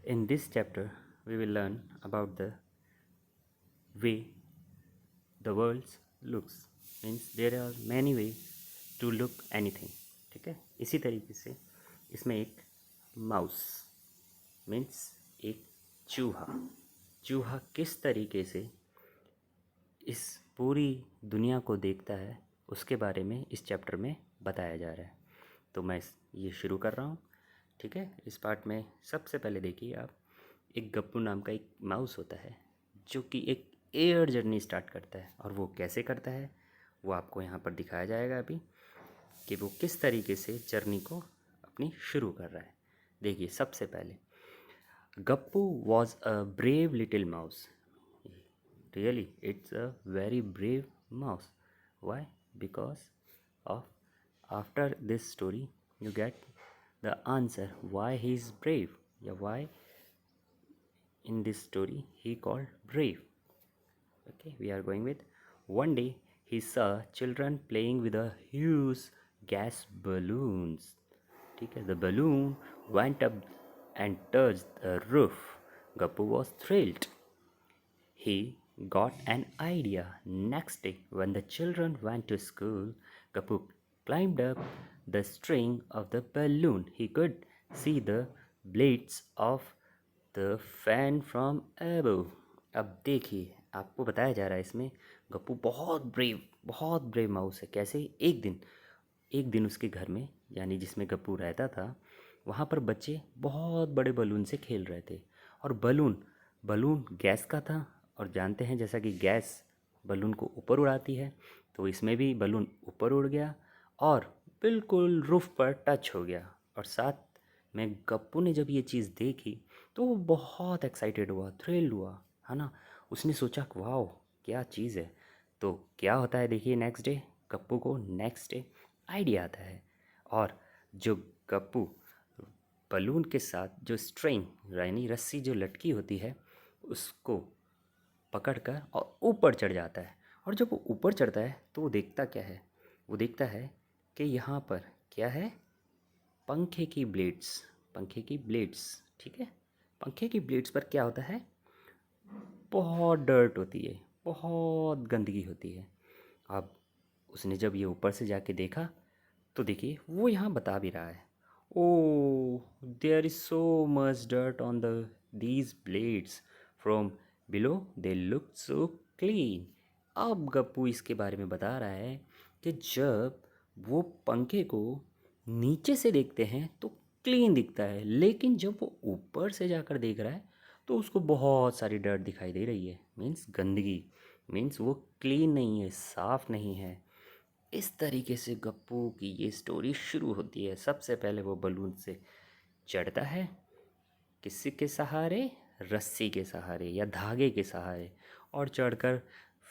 In this chapter, we will learn about the way the world looks. Means there are many ways to look anything. ठीक है, इसी तरीके से इसमें एक माउस मीन्स एक चूहा चूहा किस तरीके से इस पूरी दुनिया को देखता है उसके बारे में इस चैप्टर में बताया जा रहा है। तो मैं ये शुरू कर रहा हूँ। ठीक है, इस पार्ट में सबसे पहले देखिए आप, एक गप्पू नाम का एक माउस होता है जो कि एक एयर जर्नी स्टार्ट करता है। और वो कैसे करता है वो आपको यहाँ पर दिखाया जाएगा अभी, कि वो किस तरीके से जर्नी को अपनी शुरू कर रहा है। देखिए, सबसे पहले Gappu was a brave little mouse. Really, it's a very brave mouse. Why? Because of after this story you get the answer why he is brave. Yeah, why in this story he called brave. Okay, we are going with one day he saw children playing with a huge gas balloons. Okay, the balloon went up and touched the roof. Gappu was thrilled. He got an idea. Next day, when the children went to school, Kapu climbed up the string of the balloon. He could see the blades of the fan from above. अब देखिए, आपको बताया जा रहा है इसमें गप्पू बहुत brave mouse है। कैसे? एक दिन उसके घर में, यानी जिसमें गप्पू रहता था, वहाँ पर बच्चे बहुत बड़े बलून से खेल रहे थे। और बलून गैस का था, और जानते हैं जैसा कि गैस बलून को ऊपर उड़ाती है, तो इसमें भी बलून ऊपर उड़ गया और बिल्कुल रूफ पर टच हो गया। और साथ में गप्पू ने जब ये चीज़ देखी तो वो बहुत एक्साइटेड हुआ, थ्रिल्ड हुआ, है ना। उसने सोचा वाओ क्या चीज़ है। तो क्या होता है देखिए, नेक्स्ट डे गप्पू को नेक्स्ट डे आइडिया आता है। और जो गप्पू बलून के साथ जो स्ट्रिंग यानी रस्सी जो लटकी होती है उसको पकड़कर और ऊपर चढ़ जाता है। और जब वो ऊपर चढ़ता है तो वो देखता क्या है, वो देखता है कि यहाँ पर क्या है, पंखे की ब्लेड्स। ठीक है, पंखे की ब्लेड्स पर क्या होता है, बहुत डर्ट होती है, बहुत गंदगी होती है। अब उसने जब ये ऊपर से जाके देखा तो देखिए वो यहाँ बता भी रहा है, oh there is so much dirt on the these blades from below they look so clean. अब गप्पू इसके बारे में बता रहा है कि जब वो पंखे को नीचे से देखते हैं तो क्लीन दिखता है, लेकिन जब वो ऊपर से जाकर देख रहा है तो उसको बहुत सारी डर्ट दिखाई दे रही है। मीन्स गंदगी, मीन्स वो क्लीन नहीं है, साफ़ नहीं है। इस तरीके से गप्पू की ये स्टोरी शुरू होती है। सबसे पहले वो बलून से चढ़ता है, किसी के सहारे, रस्सी के सहारे या धागे के सहारे, और चढ़कर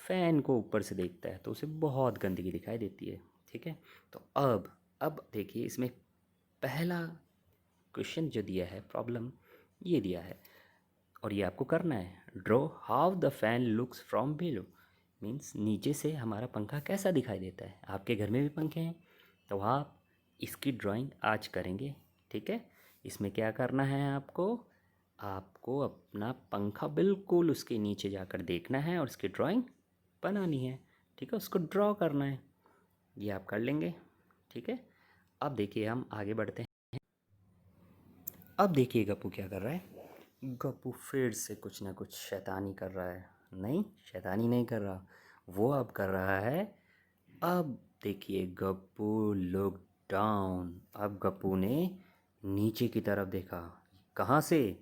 फ़ैन को ऊपर से देखता है तो उसे बहुत गंदगी दिखाई देती है। ठीक है, तो अब देखिए इसमें पहला क्वेश्चन जो दिया है, प्रॉब्लम ये दिया है और ये आपको करना है, draw how the fan looks from below. Means नीचे से हमारा पंखा कैसा दिखाई देता है। आपके घर में भी पंखे हैं तो आप इसकी ड्राइंग आज करेंगे। ठीक है, इसमें क्या करना है आपको, आपको अपना पंखा बिल्कुल उसके नीचे जाकर देखना है और उसकी ड्राइंग बनानी है। ठीक है, उसको ड्रॉ करना है, ये आप कर लेंगे। ठीक है, अब देखिए हम आगे बढ़ते हैं। अब देखिए गप्पू क्या कर रहा है, गप्पू फिर से कुछ ना कुछ शैतानी कर रहा है। नहीं, शैतानी नहीं कर रहा, वो अब कर रहा है, अब देखिए गप्पू लुक डाउन। अब गप्पू ने नीचे की तरफ देखा। कहाँ से?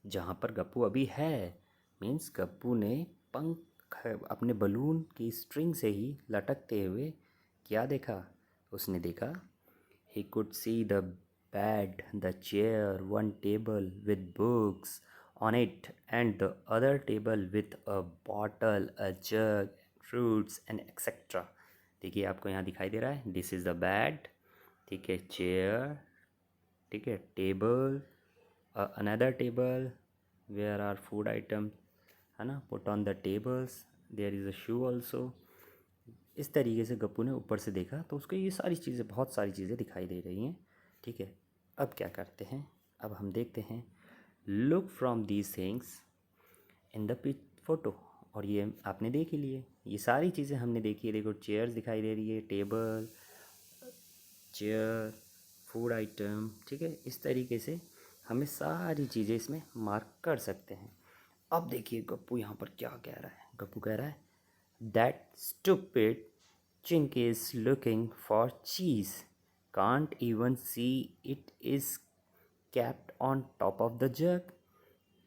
जहाँ पर गप्पू अभी है। मीन्स गप्पू ने पंख अपने बलून की स्ट्रिंग से ही लटकते हुए क्या देखा, उसने देखा, he could see the bed, the chair, one table with books on it, and the other table with a bottle, a jug, fruits and etc. देखिए आपको यहाँ दिखाई दे रहा है, दिस इज़ द बेड, ठीक है, चेयर, ठीक है, table, another table where are food item, है ना, put on the tables, there is a shoe also. इस तरीके से गप्पू ने ऊपर से देखा तो उसको ये सारी चीज़ें, बहुत सारी चीज़ें दिखाई दे रही हैं। ठीक है, अब क्या करते हैं, अब हम देखते हैं look from these things in the photo. और ये आपने देख ही लिए, ये सारी चीज़ें हमने देखी है। देखो चेयर्स दिखाई दे रही है, टेबल, चेयर, फूड आइटम, ठीक है। इस तरीके से हमें सारी चीज़ें इसमें मार्क कर सकते हैं। अब देखिए गप्पू यहाँ पर क्या कह रहा है। गप्पू कह रहा है that stupid Chinki is looking for cheese, can't even see it is kept on top of the जग।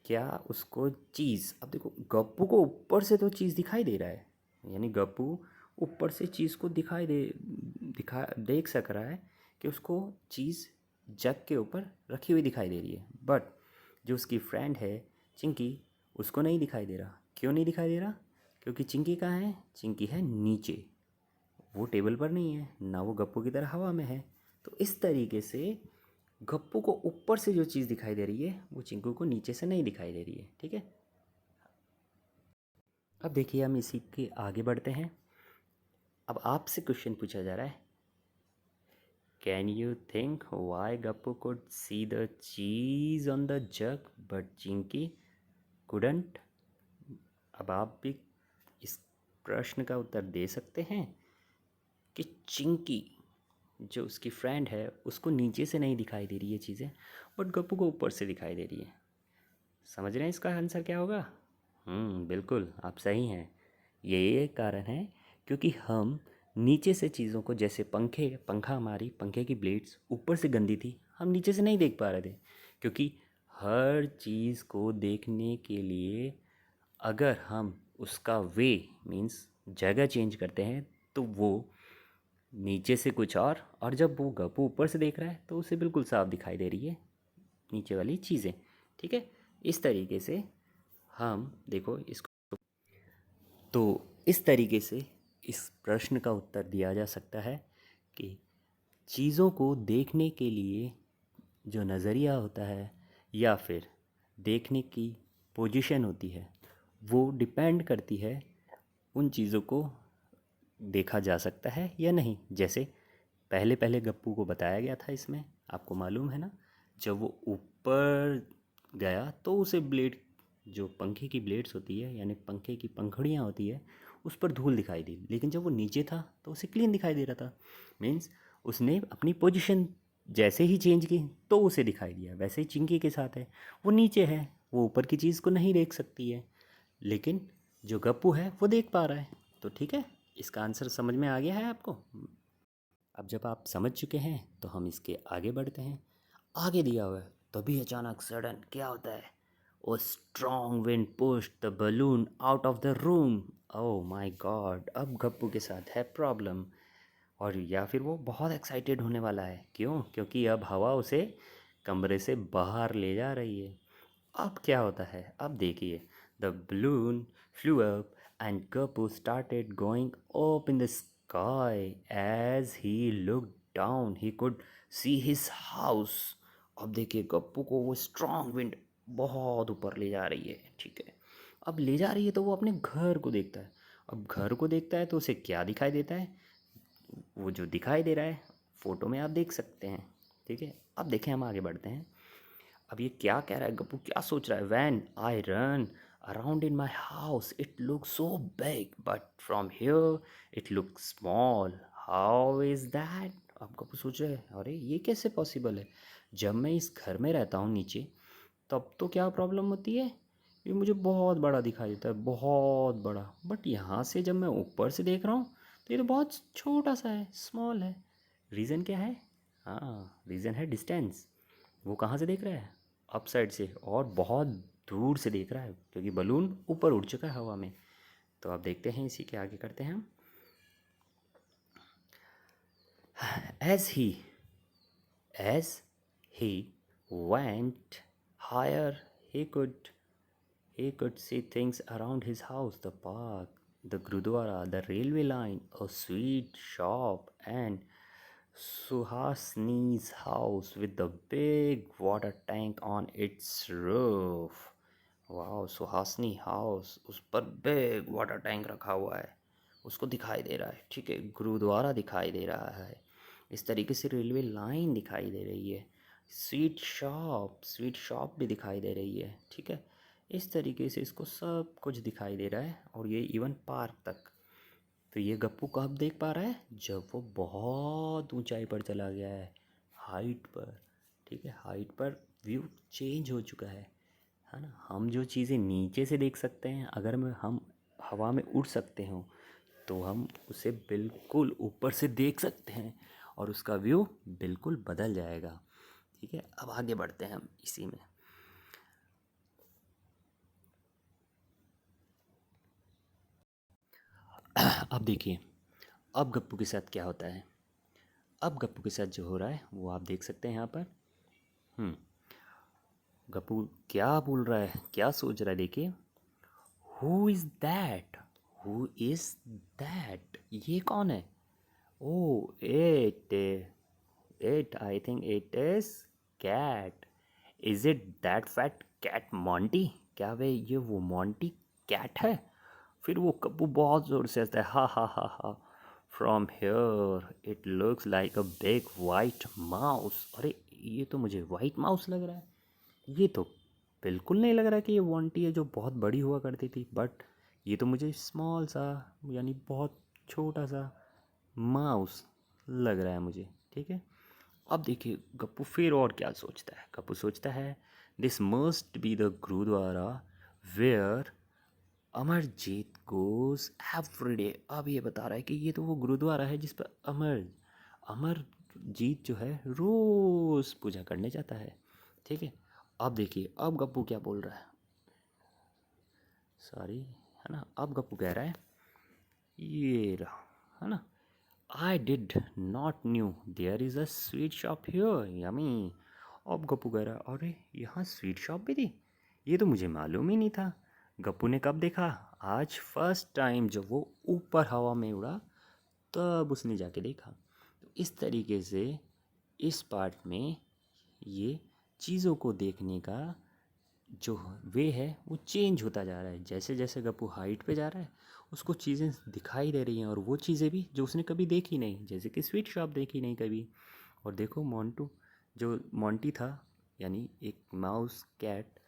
क्या उसको चीज़, अब देखो गप्पू को ऊपर से तो चीज़ दिखाई दे रहा है, यानी गप्पू ऊपर से चीज़ को दिखा देख सक रहा है कि उसको चीज़ जग के ऊपर रखी हुई दिखाई दे रही है। बट जो उसकी फ्रेंड है चिंकी, उसको नहीं दिखाई दे रहा। क्यों नहीं दिखाई दे रहा? क्योंकि चिंकी कहाँ है? चिंकी है नीचे, वो टेबल पर नहीं है, ना वो गप्पू की तरह हवा में है। तो इस तरीके से गप्पू को ऊपर से जो चीज़ दिखाई दे रही है वो चिंकू को नीचे से नहीं दिखाई दे रही है, ठीक है। अब देखिए हम इसी के आगे बढ़ते हैं। अब आपसे क्वेश्चन पूछा जा रहा है, can you think Y Gappu could see the cheese on the jug but Chinki couldn't. अब आप भी इस प्रश्न का उत्तर दे सकते हैं कि चिंकी जो उसकी फ्रेंड है उसको नीचे से नहीं दिखाई दे रही है चीज़ें, बट गप्पू को ऊपर से दिखाई दे रही है। समझ रहे हैं इसका आंसर क्या होगा? बिल्कुल आप सही हैं। ये कारण है क्योंकि हम नीचे से चीज़ों को, जैसे पंखा, हमारी पंखे की ब्लेड्स ऊपर से गंदी थी, हम नीचे से नहीं देख पा रहे थे। क्योंकि हर चीज़ को देखने के लिए अगर हम उसका वे मीन्स जगह चेंज करते हैं तो वो नीचे से कुछ और जब वो गप्पू ऊपर से देख रहा है तो उसे बिल्कुल साफ दिखाई दे रही है नीचे वाली चीज़ें, ठीक है। इस तरीके से हम देखो इसको, तो इस तरीके से इस प्रश्न का उत्तर दिया जा सकता है कि चीज़ों को देखने के लिए जो नज़रिया होता है या फिर देखने की पोजीशन होती है वो डिपेंड करती है उन चीज़ों को देखा जा सकता है या नहीं। जैसे पहले पहले गप्पू को बताया गया था, इसमें आपको मालूम है ना, जब वो ऊपर गया तो उसे ब्लेड, जो पंखे की ब्लेड्स होती है यानी पंखे की पंखुड़ियाँ होती है, उस पर धूल दिखाई दी। लेकिन जब वो नीचे था तो उसे क्लीन दिखाई दे रहा था। मीन्स उसने अपनी पोजीशन जैसे ही चेंज की तो उसे दिखाई दिया। वैसे ही चिंकी के साथ है, वो नीचे है, वो ऊपर की चीज़ को नहीं देख सकती है, लेकिन जो गप्पू है वो देख पा रहा है। तो ठीक है, इसका आंसर समझ में आ गया है आपको। अब जब आप समझ चुके हैं तो हम इसके आगे बढ़ते हैं। आगे दिया हुआ है, तभी अचानक सडन क्या होता है, oh strong wind pushed the balloon out of the room. Oh my god, अब गप्पू के साथ है प्रॉब्लम। और या फिर वो बहुत एक्साइटेड होने वाला है। क्यों? क्योंकि अब हवा उसे कमरे से बाहर ले जा रही है। अब क्या होता है, अब देखिए, the balloon flew up and Gappu started going up in the sky. As he look down he could see his house. अब देखिए गप्पू को वो स्ट्रॉन्ग विंड बहुत ऊपर ले जा रही है, ठीक है। अब ले जा रही है तो वो अपने घर को देखता है। अब घर को देखता है तो उसे क्या दिखाई देता है? वो जो दिखाई दे रहा है फ़ोटो में आप देख सकते हैं, ठीक है। अब देखें, हम आगे बढ़ते हैं। अब ये क्या कह रहा है गप्पू, क्या सोच रहा है? When I run around in my house it look so big but from here it look small, how is that. अब गप्पू सोच रहे हैं, अरे ये कैसे पॉसिबल है, जब मैं इस घर में रहता हूँ नीचे तब तो क्या प्रॉब्लम होती है, ये मुझे बहुत बड़ा दिखाई देता है, बहुत बड़ा, बट यहाँ से जब मैं ऊपर से देख रहा हूँ तो ये तो बहुत छोटा सा है, स्मॉल है। रीज़न क्या है? हाँ, रीज़न है डिस्टेंस। वो कहाँ से देख रहा है? अप साइड से, और बहुत दूर से देख रहा है क्योंकि बलून ऊपर उड़ चुका है हवा में। तो आप देखते हैं, इसी के आगे करते हैं हम। As he as he went higher he could he could see things around his house, the park, the Gurudwara, the railway line, a sweet shop, and Suhasini's house with the big water tank on its roof. वाह, Suhasini house, उस पर big water tank रखा हुआ है, उसको दिखाई दे रहा है, ठीक है। गुरुद्वारा दिखाई दे रहा है, इस तरीके से रेलवे लाइन दिखाई दे रही है, स्वीट शॉप भी दिखाई दे रही है, ठीक है। इस तरीके से इसको सब कुछ दिखाई दे रहा है, और ये इवन पार्क तक। तो ये गप्पू कब देख पा रहा है, जब वो बहुत ऊंचाई पर चला गया है, हाइट पर, ठीक है। हाइट पर व्यू चेंज हो चुका है ना। हम जो चीज़ें नीचे से देख सकते हैं, अगर हम हवा में उड़ सकते हो, तो हम उसे बिल्कुल ऊपर से देख सकते हैं, और उसका व्यू बिल्कुल बदल जाएगा, ठीक है। अब आगे बढ़ते हैं हम इसी में। अब देखिए, अब गप्पू के साथ क्या होता है। अब गप्पू के साथ जो हो रहा है वो आप देख सकते हैं यहाँ पर। हम्म गप्पू क्या बोल रहा है, क्या सोच रहा है, देखिए। Who is that, who is that, ये कौन है। Oh, it it I think it is cat. Is it that fat cat Monty, क्या वे ये वो मॉन्टी कैट है। फिर वो कप्पू बहुत ज़ोर से हंसता है, हा हा हा हा। From here it looks like a big white mouse. अरे, ये तो मुझे वाइट माउस लग रहा है। ये तो बिल्कुल नहीं लग रहा कि ये वॉन्टी है जो बहुत बड़ी हुआ करती थी, बट ये तो मुझे स्मॉल सा, यानी बहुत छोटा सा माउस लग रहा है मुझे, ठीक है। अब देखिए गप्पू फिर और क्या सोचता है। गप्पू सोचता है, this must be the gurudwara where Amarjeet goes everyday. अब ये बता रहा है कि ये तो वो गुरुद्वारा है जिस पर अमरजीत जो है रोज़ पूजा करने जाता है, ठीक है। अब देखिए, अब गप्पू क्या बोल रहा है, सॉरी, है ना। अब गप्पू कह रहा है, ये रहा, है ना। I did not knew there is a sweet shop here, yummy. अब गप्पू कह रहा है, अरे यहाँ स्वीट शॉप भी थी, ये तो मुझे मालूम ही नहीं था। गप्पू ने कब देखा, आज फर्स्ट टाइम जब वो ऊपर हवा में उड़ा, तब उसने जाके देखा। तो इस तरीके से इस पार्ट में ये चीज़ों को देखने का जो वे है वो चेंज होता जा रहा है। जैसे जैसे गप्पू हाइट पे जा रहा है, उसको चीज़ें दिखाई दे रही हैं, और वो चीज़ें भी जो उसने कभी देखी नहीं, जैसे कि स्वीट शॉप देखी नहीं कभी। और देखो मोंटू, जो मोंटी था, यानी एक माउस कैट,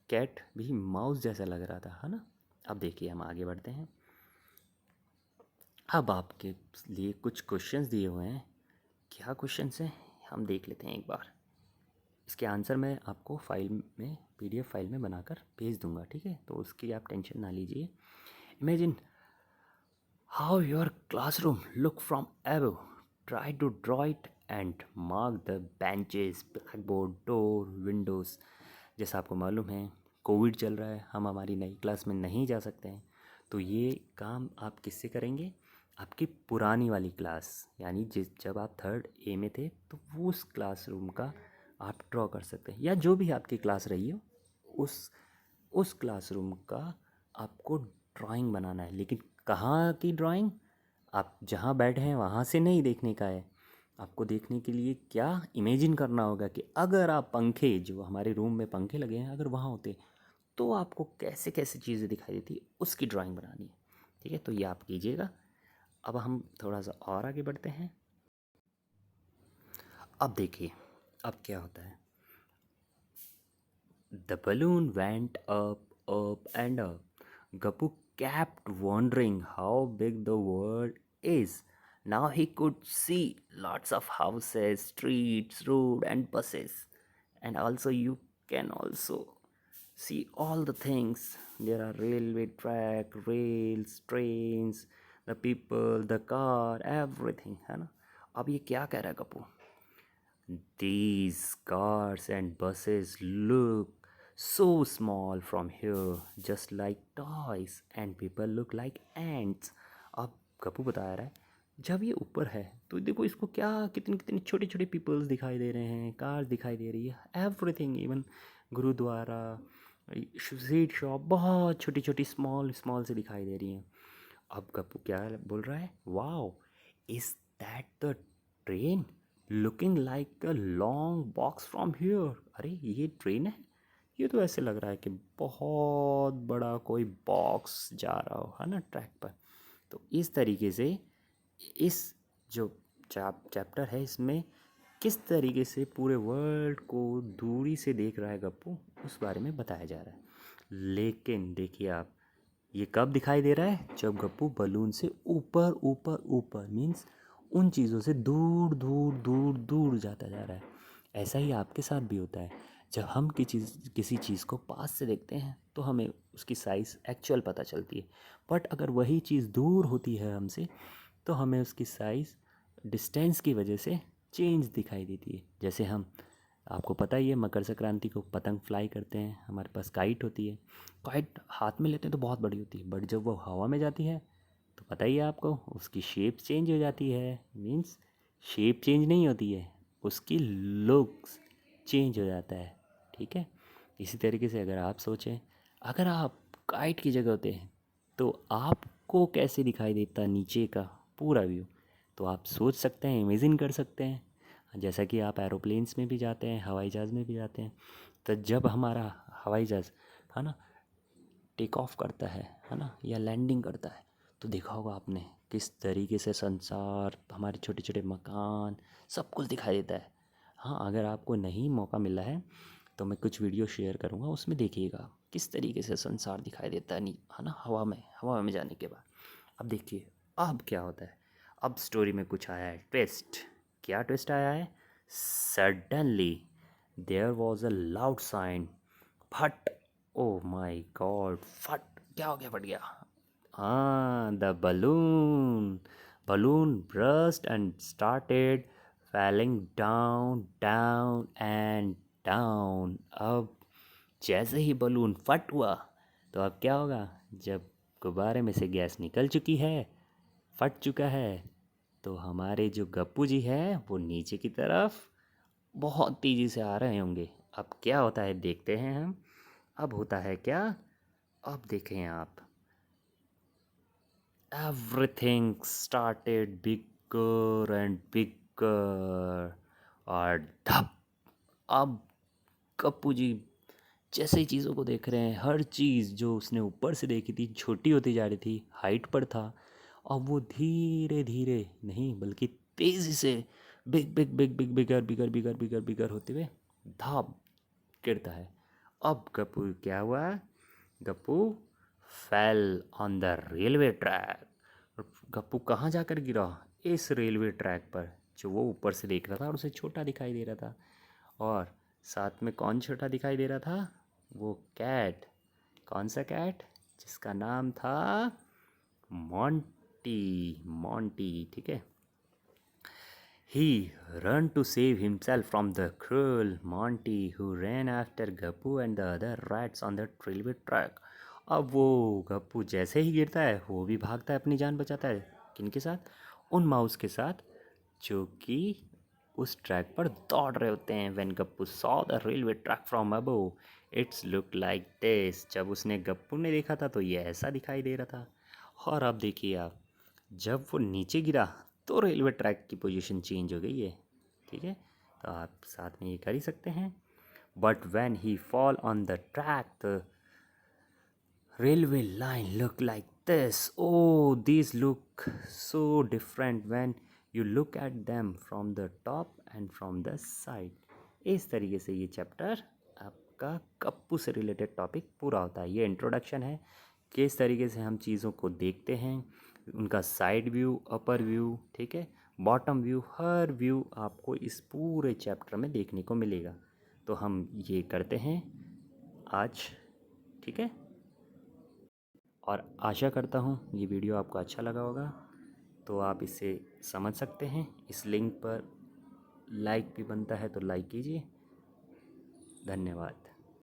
कैट भी माउस जैसा लग रहा था, है ना। अब देखिए हम आगे बढ़ते हैं। अब आपके लिए कुछ क्वेश्चंस दिए हुए हैं। क्या क्वेश्चंस हैं, हम देख लेते हैं एक बार। इसके आंसर मैं आपको फाइल में, पीडीएफ फाइल में बनाकर भेज दूंगा, ठीक है। तो उसकी आप टेंशन ना लीजिए। Imagine how your classroom look from above, try to draw it and mark the benches, blackboard, door, windows. जैसा आपको मालूम है, कोविड चल रहा है, हम हमारी नई क्लास में नहीं जा सकते हैं। तो ये काम आप किससे करेंगे, आपकी पुरानी वाली क्लास, यानी जब आप थर्ड ए में थे, तो वो उस क्लासरूम का आप ड्रॉ कर सकते हैं, या जो भी आपकी क्लास रही हो उस उस क्लासरूम का आपको ड्राइंग बनाना है। लेकिन कहाँ की ड्राइंग, आप जहाँ बैठे हैं वहाँ से नहीं देखने का है। आपको देखने के लिए क्या इमेजिन करना होगा कि अगर आप पंखे, जो हमारे रूम में पंखे लगे हैं, अगर वहाँ होते, तो आपको कैसे कैसे चीज़ें दिखाई देती, उसकी ड्राइंग बनानी है, ठीक है। तो ये आप कीजिएगा। अब हम थोड़ा सा और आगे बढ़ते हैं। अब देखिए, अब क्या होता है। The balloon went up, up, and up. Gappu kept wondering how big the world is. Now he could see lots of houses, streets, road, and buses. And also you can also see all the things. There are railway track, rails, trains, the people, the car, everything, है ना। अब ये क्या कह रहा है Gappu, these cars and buses look so small from here, just like toys, and people look like ants. अब गप्पू बता रहा है, जब ये ऊपर है तो देखो इसको क्या, कितने कितने छोटे छोटे पीपल्स दिखाई दे रहे हैं, कार्स दिखाई दे रही है, everything, even gurudwara, sweet shop, बहुत छोटी छोटी स्मॉल स्मॉल से दिखाई दे रही हैं। अब गप्पू क्या बोल रहा है, wow, is that the train looking like a long box from here. अरे ये ट्रेन है, ये तो ऐसे लग रहा है कि बहुत बड़ा कोई बॉक्स जा रहा हो, है ना, ट्रैक पर। तो इस तरीके से इस जो चैप्टर है, इसमें किस तरीके से पूरे वर्ल्ड को दूरी से देख रहा है गप्पू, उस बारे में बताया जा रहा है। लेकिन देखिए आप, ये कब दिखाई दे रहा है? जब गप्पू बलून से ऊपर ऊपर ऊपर मीन्स उन चीज़ों से दूर दूर दूर दूर जाता जा रहा है। ऐसा ही आपके साथ भी होता है। जब हम किसी चीज़ को पास से देखते हैं तो हमें उसकी साइज़ एक्चुअल पता चलती है, बट अगर वही चीज़ दूर होती है हमसे तो हमें उसकी साइज़ डिस्टेंस की वजह से चेंज दिखाई देती है। जैसे हम, आपको पता ही है, मकर संक्रांति को पतंग फ्लाई करते हैं, हमारे पास काइट होती है। काइट हाथ में लेते हैं तो बहुत बड़ी होती है, बट जब वो हवा में जाती है तो पता ही है आपको, उसकी शेप चेंज हो जाती है। मीन्स शेप चेंज नहीं होती है, उसकी लुक्स चेंज हो जाता है। ठीक है, इसी तरीके से अगर आप सोचें, अगर आप काइट की जगह होते हैं तो आपको कैसे दिखाई देता नीचे का पूरा व्यू? तो आप सोच सकते हैं, इमेजिन कर सकते हैं। जैसा कि आप एरोप्लेन्स में भी जाते हैं, हवाई जहाज़ में भी जाते हैं, तो जब हमारा हवाई जहाज़, है ना, टेक ऑफ करता है ना, या लैंडिंग करता है, तो देखा होगा आपने किस तरीके से संसार, हमारे छोटे छोटे मकान, सब कुछ दिखाई देता है। हाँ, अगर आपको नहीं मौका मिला है तो मैं कुछ वीडियो शेयर करूँगा, उसमें देखिएगा किस तरीके से संसार दिखाई देता है, नहीं है ना, हवा में जाने के बाद। अब देखिए अब क्या होता है। अब स्टोरी में कुछ आया है ट्विस्ट। क्या ट्विस्ट आया है? Suddenly there was a loud sound, फट। ओ माई गॉड, फट, क्या हो गया? फट गया। हाँ, the balloon burst and started falling down down and down। अब जैसे ही बलून फट हुआ तो अब क्या होगा? जब गुब्बारे में से गैस निकल चुकी है, फट चुका है, तो हमारे जो गप्पू जी हैं वो नीचे की तरफ बहुत तेज़ी से आ रहे होंगे। अब क्या होता है देखते हैं हम। अब होता है क्या? अब देखें आप, everything started bigger and bigger, और धप। अब गप्पू जी जैसे ही चीज़ों को देख रहे हैं, हर चीज़ जो उसने ऊपर से देखी थी छोटी होती जा रही थी, हाइट पर था, अब वो धीरे धीरे नहीं बल्कि तेज़ी से big big big big bigger bigger bigger bigger bigger होते हुए धाप गिरता है। अब गप्पू क्या हुआ? Gappu fell on the railway track. Gappu कहाँ जाकर गिरा? इस रेलवे ट्रैक पर, जो वो ऊपर से देख रहा था और उसे छोटा दिखाई दे रहा था। और साथ में कौन छोटा दिखाई दे रहा था? वो कैट। कौन सा कैट? जिसका नाम था मॉन्टी। मॉन्टी, ठीक है। He ran to save himself from the cruel Monty, who ran after Gappu and the other rats on the railway track। अब वो गप्पू जैसे ही गिरता है वो भी भागता है, अपनी जान बचाता है। किनके साथ? उन माउस के साथ जो कि उस ट्रैक पर दौड़ रहे होते हैं। When Gappu saw the railway track from above, it's look like this. जब उसने गप्पू ने देखा था तो ये ऐसा दिखाई दे रहा था। और अब देखिए आप, जब वो नीचे गिरा तो रेलवे ट्रैक की पोजीशन चेंज हो गई है। ठीक है, तो आप साथ में ये कर ही सकते हैं। But when he fall on the track, the railway line look like this। Oh, these look so different when you look at them from the top and from the side। इस तरीके से ये चैप्टर आपका गप्पू से related topic पूरा होता है। ये इंट्रोडक्शन है, किस तरीके से हम चीज़ों को देखते हैं, उनका साइड व्यू, अपर व्यू, ठीक है, बॉटम व्यू, हर व्यू आपको इस पूरे चैप्टर में देखने को मिलेगा। तो हम ये करते हैं आज, ठीक है। और आशा करता हूँ ये वीडियो आपको अच्छा लगा होगा, तो आप इसे समझ सकते हैं। इस लिंक पर लाइक भी बनता है तो लाइक कीजिए। धन्यवाद।